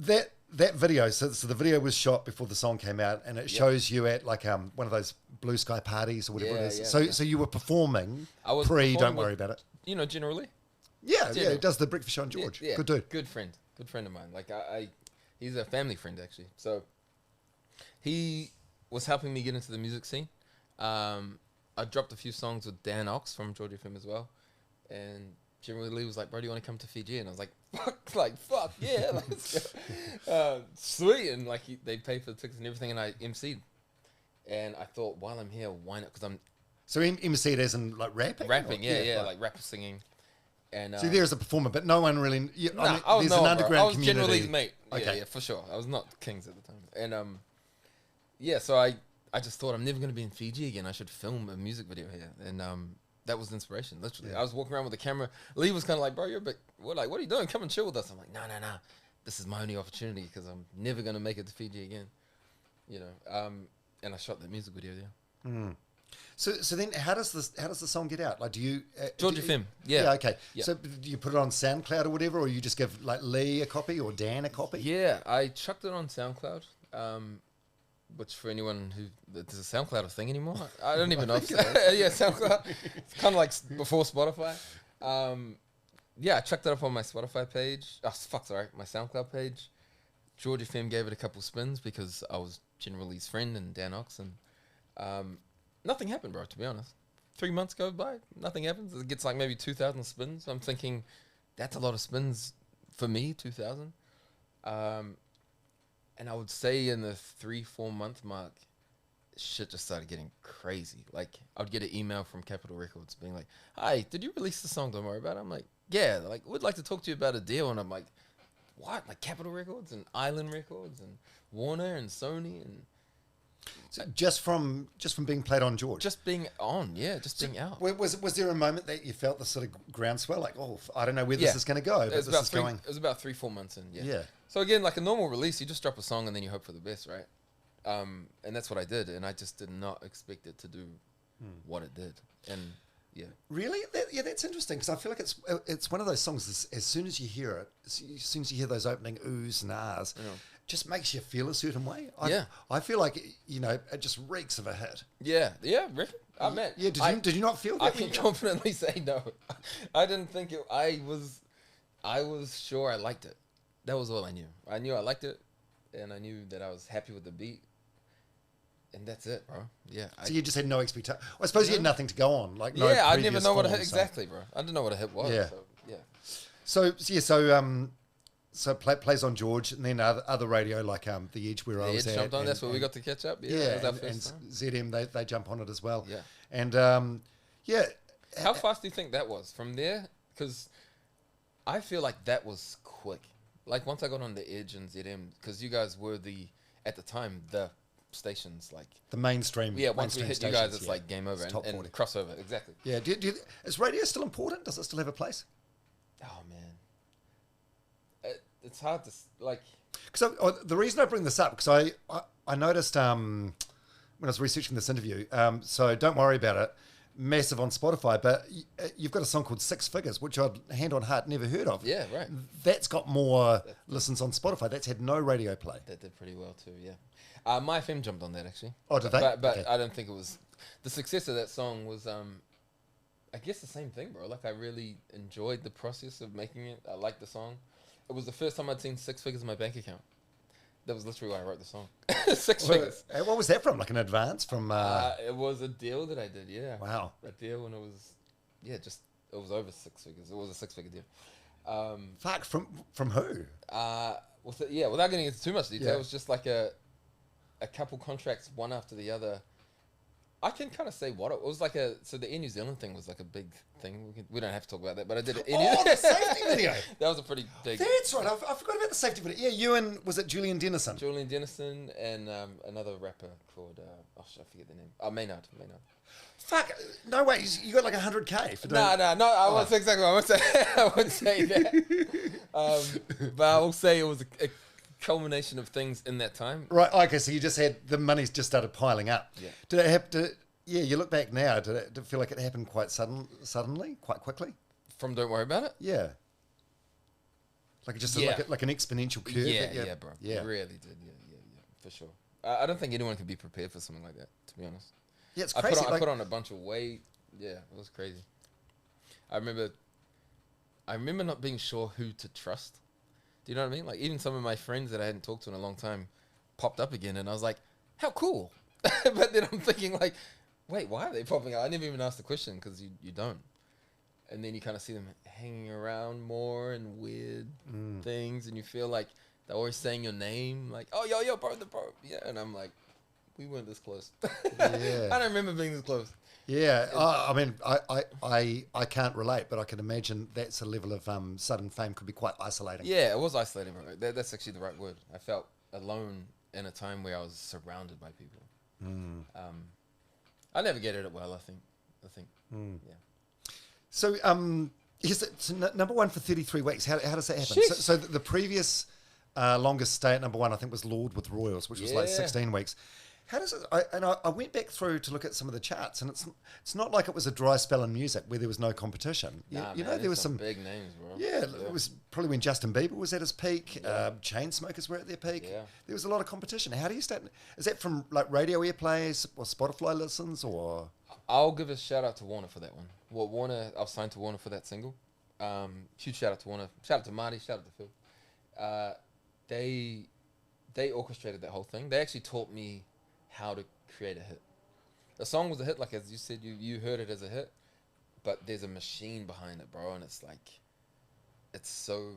That video, so the video was shot before the song came out, and it shows you at like one of those blue sky parties or whatever it is. So you were performing Don't Worry About It. You know, generally. Yeah, he does the breakfast show on George. Yeah, good dude. Good friend of mine. Like he's a family friend actually. So he was helping me get into the music scene. I dropped a few songs with Dan Ox from George FM as well, and generally was like, bro, do you want to come to Fiji? And I was like, fuck, yeah, let's go. Sweet. And like they paid for the tickets and everything, and I MC'd. And I thought, while I'm here, why not? Because I'm... So MC'd as in like rapping? Rapping, like rapper singing. And so there as a performer, but no one really... there's an underground bro. I was community. generally his mate. Okay. Yeah, for sure. I was not Kings at the time. And so I just thought, I'm never going to be in Fiji again. I should film a music video here. And that was the inspiration, literally. I was walking around with a camera. Lee was kind of like, bro, what are you doing? Come and chill with us. I'm like, no. This is my only opportunity because I'm never going to make it to Fiji again. You know, and I shot that music video there. Mm. So then how does the song get out? Like, do you... George FM, Yeah, okay. Yeah. So do you put it on SoundCloud or whatever, or you just give like Lee a copy or Dan a copy? Yeah, I chucked it on SoundCloud. Which for anyone who does a SoundCloud a thing anymore? I don't even know. Yeah, SoundCloud. It's kind of like before Spotify. Yeah, I chucked it up on my Spotify page. My SoundCloud page. George FM gave it a couple spins because I was generally his friend and Dan Ox, and nothing happened, bro. To be honest, 3 months go by, nothing happens. It gets like maybe 2,000 spins. I'm thinking that's a lot of spins for me. 2,000. And I would say in the 3-4 month mark, shit just started getting crazy. Like, I'd get an email from Capitol Records being like, hi, did you release the song Don't Worry About It? I'm like, yeah. They're like, we'd like to talk to you about a deal. And I'm like, what? Like Capitol Records and Island Records and Warner and Sony and... So just from being played on George? Just being on, being out. Was there a moment that you felt the sort of groundswell? Like, I don't know where this is going to go, but this is going... It was about 3-4 months in, Yeah. So again, like a normal release, you just drop a song and then you hope for the best, right? And that's what I did, and I just did not expect it to do what it did. And yeah. Really? That's interesting, because I feel like it's one of those songs, as soon as you hear it, as soon as you hear those opening oohs and ahs, just makes you feel a certain way. I feel like, it just reeks of a hit. Yeah, really? I meant. Yeah, did you not feel that? I can confidently say no. I didn't think it. I was sure I liked it. That was all I knew. I knew I liked it, and I knew that I was happy with the beat, and that's it, bro. Yeah. So you just had no expectation. I suppose you had nothing to go on, like I never know what a hit exactly, bro. I didn't know what a hit was. So plays on George, and then other radio like the Edge where I was at. Jumped on. That's where we got to catch up. Yeah, that was our first time. ZM they jump on it as well. Yeah, and How fast do you think that was from there? Because I feel like that was quick. Like once I got on the Edge and ZM, because you guys were at the time the stations, like the mainstream. Yeah, once we hit you guys, it's like game over and crossover. Exactly. Yeah. Is radio still important? Does it still have a place? Oh man, it's hard to like. Because the reason I bring this up, because I noticed when I was researching this interview. So don't worry about it. Massive on Spotify, but you've got a song called 6 Figures, which I'd hand on heart never heard of. Yeah, right. That's got more listens on Spotify. That's had no radio play. That did pretty well too, yeah. My FM jumped on that actually. Oh, did they? But okay. I don't think it was... The success of that song was, I guess the same thing, bro. Like I really enjoyed the process of making it. I liked the song. It was the first time I'd seen 6 figures in my bank account. That was literally why I wrote the song. 6 figures. What was that from? Like an advance from... It was a deal that I did, yeah. Wow. A deal when it was... Yeah, it was over 6 figures. It was a 6-figure deal. Fuck, from who? Without getting into too much detail, it was just like a couple contracts, one after the other. I can kind of say what it was like. So the Air New Zealand thing was like a big thing. We don't have to talk about that, but I did it. The safety video. That was a pretty big. That's right. I forgot about the safety video. Yeah, you and was it Julian Dennison? Julian Dennison and another rapper called I forget the name. Maynard. Fuck, no way. You got like 100K for doing. No. I won't say exactly what I won't say that. But I will say it was a culmination of things in that time. Right. Okay. So you just had the money's just started piling up. Yeah. Did it have to? Yeah. You look back now. Did it feel like it happened quite suddenly, quite quickly? From Don't Worry About It. Yeah. Like just Yeah. like an exponential curve. Yeah, bro. Yeah. It really did. Yeah, for sure. I don't think anyone could be prepared for something like that, to be honest. Yeah, it's crazy. I put on a bunch of weight. Yeah, it was crazy. I remember not being sure who to trust. Do you know what I mean? Like, even some of my friends that I hadn't talked to in a long time popped up again, and I was like, how cool. But then I'm thinking, like, wait, why are they popping up? I never even asked the question, because you don't. And then you kind of see them hanging around more and weird things, and you feel like they're always saying your name, like, oh, yo, bro, the bro. Yeah, and I'm like, we weren't this close. Yeah. I don't remember being this close. Yeah, I mean, I can't relate, but I can imagine that's a level of sudden fame could be quite isolating. Yeah, it was isolating, bro. That's actually the right word. I felt alone in a time where I was surrounded by people. I navigated it well, I think. Yeah. So, yes, number one for 33 weeks. How does that happen? Sheesh. So the previous longest stay at number one, I think, was Lord with Royals, which was like 16 weeks. How does it? I went back through to look at some of the charts, and it's not like it was a dry spell in music where there was no competition. Nah, you man, know, there was some big names, bro. Yeah, it was probably when Justin Bieber was at his peak. Chainsmokers were at their peak. Yeah. There was a lot of competition. How do you start? Is that from like radio airplays or Spotify listens or? I'll give a shout out to Warner for that one. Well, Warner, I've signed to Warner for that single. Huge shout out to Warner. Shout out to Marty. Shout out to Phil. They orchestrated that whole thing. They actually taught me how to create a hit. The song was a hit, like as you said, you heard it as a hit, but there's a machine behind it, bro, and it's so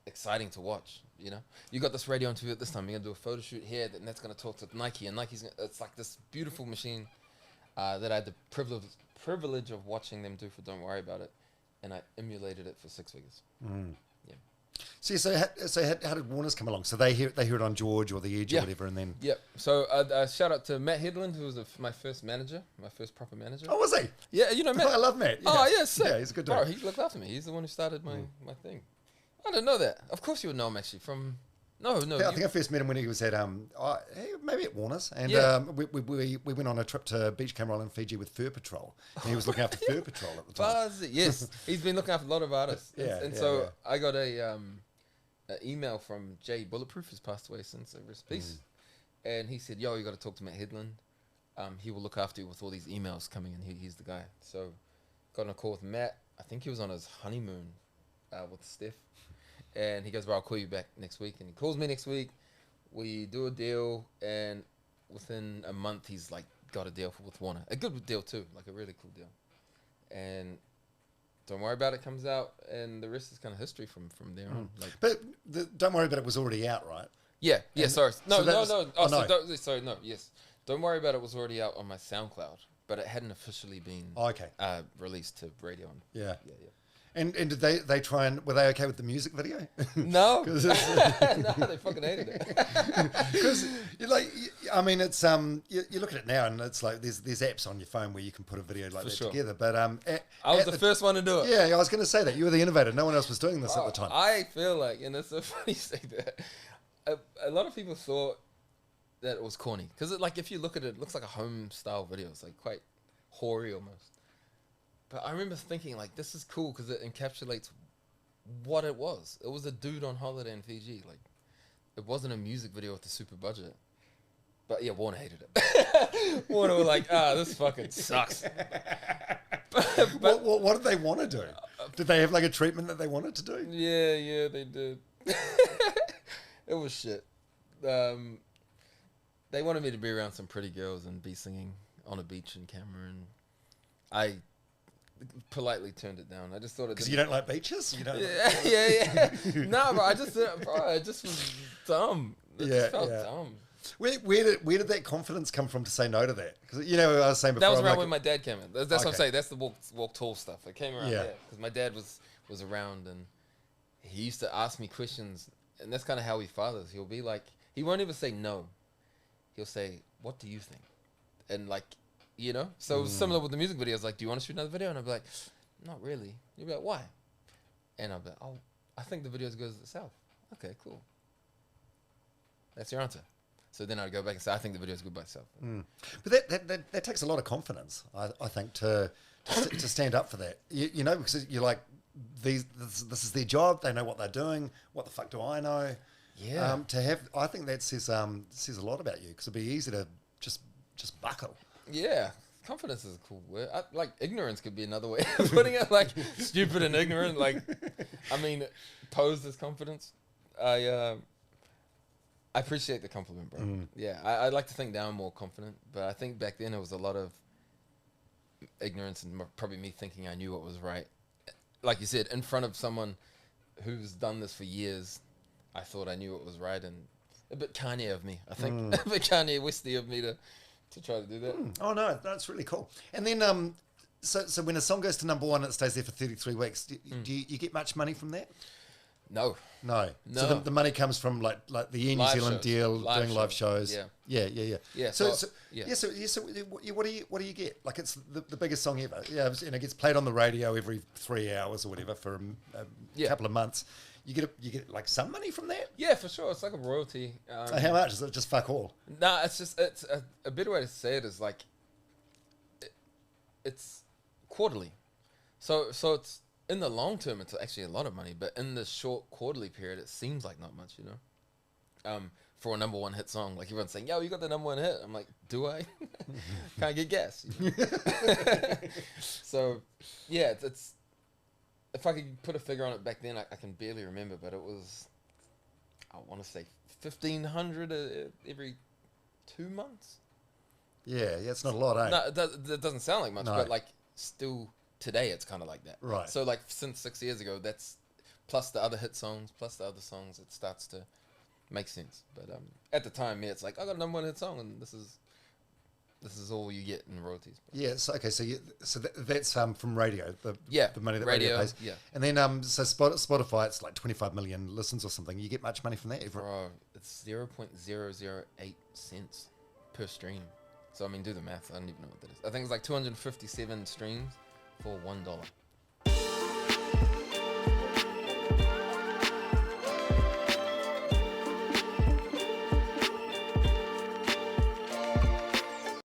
exciting to watch. You know, you got this radio interview at this time. You're gonna do a photo shoot here, and that's gonna talk to Nike, and it's like this beautiful machine that I had the privilege of watching them do for Don't Worry About It, and I emulated it for 6 figures. Yeah. See, so how did Warner's come along? So they hear it on George or The Edge or whatever, and then So shout out to Matt Headland, who was my first manager, my first proper manager. oh, was he? Yeah, you know Matt. I love Matt. Yeah. Oh yeah, sick. Yeah, he's a good dude. Bro, he looked after me. He's the one who started my thing. I didn't know that. Of course you would know him actually from. No. I think I first met him when he was at maybe at Warner's, and we went on a trip to Beach Camp Island, Fiji with Fur Patrol, and he was looking after Fur Patrol at the time. Buzz, yes, he's been looking after a lot of artists. I got an email from Jay Bulletproof, who's passed away since, rest in peace, and he said, "Yo, you got to talk to Matt Headland. He will look after you with all these emails coming in. He's the guy." So, got on a call with Matt. I think he was on his honeymoon with Steph. And he goes, "Bro, I'll call you back next week." And he calls me next week. We do a deal, and within a month, he's like got a deal with Warner. A good deal too, like a really cool deal. And Don't Worry About It comes out, and the rest is kind of history from there on. Like, but Don't Worry About It was already out, right? Yeah. Sorry, no. no. No. Yes, Don't Worry About It was already out on my SoundCloud, but it hadn't officially been released to radio. Yeah. And did they try and were they okay with the music video? No, no, they fucking hated it. Because I mean, it's you look at it now and it's like there's apps on your phone where you can put a video like that together. But I was the first one to do it. Yeah, I was going to say that you were the innovator. No one else was doing this at the time. I feel like, and it's so funny you say that. A lot of people thought that it was corny because like if you look at it, it looks like a home style video. It's like quite hoary almost. But I remember thinking, like, this is cool because it encapsulates what it was. It was a dude on holiday in Fiji. Like, it wasn't a music video with a super budget. But, yeah, Warner hated it. Warner were like, this fucking sucks. but what did they want to do? Did they have, like, a treatment that they wanted to do? Yeah, they did. It was shit. They wanted me to be around some pretty girls and be singing on a beach in camera, and I politely turned it down. I just thought it because you don't like beaches. You don't. Yeah. No, but it just was dumb. It just felt dumb. Where did that confidence come from to say no to that? Because I was saying before that was around when my dad came in. That's what I'm saying. That's the walk tall stuff. It came around there because my dad was around and he used to ask me questions, and that's kind of how he fathers. He'll be like, he won't ever say no. He'll say, "What do you think?" And like. You know? So it was similar with the music videos. Like, do you want to shoot another video? And I'd be like, not really. You'd be like, why? And I'd be like, oh, I think the video is good as itself. Okay, cool. That's your answer. So then I'd go back and say, I think the video is good by itself. But that takes a lot of confidence, I think, to stand up for that. You know, because you're like, this is their job. They know what they're doing. What the fuck do I know? Yeah. I think that says a lot about you, because it'd be easy to just buckle. Yeah. Confidence is a cool word. Like ignorance could be another way of putting it. Like stupid and ignorant. Like, I mean, posed as confidence. I appreciate the compliment, bro. Yeah, I'd like to think now I'm more confident, but I think back then it was a lot of ignorance and probably me thinking I knew what was right. Like you said, in front of someone who's done this for years, I thought I knew what was right, and a bit Kanye of me, I think. A bit Kanye Westy of me to try to do that. Oh no, that's really cool. And then so when a song goes to number one and it stays there for 33 weeks, do you get much money from that? No. So the money comes from like the Air New Live Zealand shows. deal, Live doing live shows. Yeah. Yeah. So what do you get? Like, it's the biggest song ever. Yeah, and it gets played on the radio every 3 hours or whatever for a couple of months. You get like some money from that? Yeah, for sure. It's like a royalty. So how much? Is it just fuck all? Nah, it's a better way to say it is like it's quarterly. So it's in the long term, it's actually a lot of money, but in the short quarterly period, it seems like not much, you know. For a number one hit song, like everyone's saying, "Yo, you got the number one hit." I'm like, "Do I? Can I get gas?" You know? So, yeah, it's if I could put a figure on it back then, I can barely remember, but it was, I want to say 1,500 every 2 months. Yeah, it's not a lot, eh? No, that doesn't sound like much, but like still today, it's kind of like that. Right. So like since 6 years ago, that's plus the other hit songs, plus the other songs, it starts to make sense. But at the time, yeah, it's like I got a number one hit song, and this is all you get in royalties. Yeah. So okay. So that's from radio. The money that radio pays. Yeah. And then so Spotify, it's like 25 million listens or something. You get much money from that? Bro, it's 0.008 cents per stream. So I mean, do the math. I don't even know what that is. I think it's like 257 streams for $1.